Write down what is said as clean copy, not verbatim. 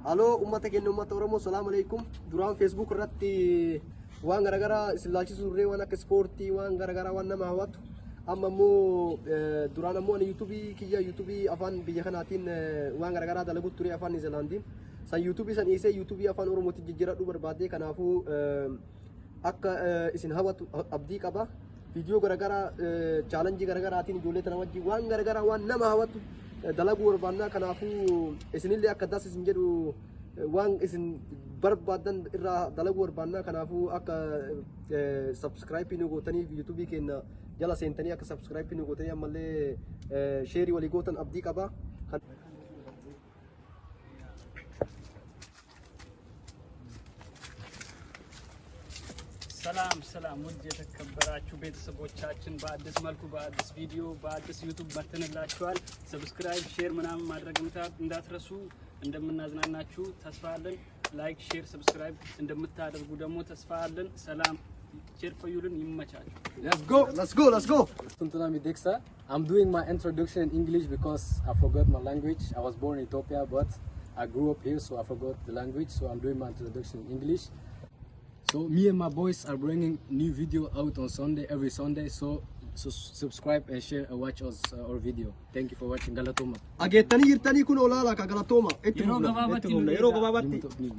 Halo ummata keenya ummata Oromoo salaamu alaykum. Duraan Facebook irratti waan garagara islaachisu turre waan akka ispoortii waan garagara waan nama hawwatu. Amma immoo duraan ammoo YouTube kiyya YouTube afaan biyya kanaatiin waan garagara dalagu ture afaan New Zealandiin. San YouTube san isee YouTube afaan Oromootiin jijjiiradhu barbaade kanaafuu akka isin hawwatu abdii qaba. Video garagara challenge garagaraatiin ijoollee tana wajjin waan garagara waan nama hawwatu dalagu barbaadna kanaafuu isinillee akka daas isin jedhu waan isin barbaadan irraa dalagu barbaadna kanaafuu akka subscribe nu gootanii YouTube keenya jala seentanii akka subscribe nu gootanii ammallee share walii gootan abdii qaba. ሰላም ውድ የተከበራችሁ ቤተሰቦቻችን በአዲስ መልኩ በአዲስ ቪዲዮ በአዲስ ዩቲዩብ መተንላችኋል። ሰብስክራይብ ሼር ምናምን ማድረግ እንዳትረሱ። እንደምናዝናናችሁ ተስፋ አለን። ላይክ ሼር ሰብስክራይብ እንደምታደርጉ ደግሞ ተስፋ አለን። ሰላም ሼር ቆዩልን። ይመቻችሁ። Let's go. Beeksisa. I'm doing my introduction in English because I forgot my language. I was born in Ethiopia but I grew up here, so I forgot the language, so I'm doing my introduction in English. So me and my boys are bringing new video out on Sunday, every Sunday. So subscribe and share and watch us our video. Thank you for watching. Galatoma. Agettanii jirtanii kun olaala ka galatoma. Yeroo gabaabatti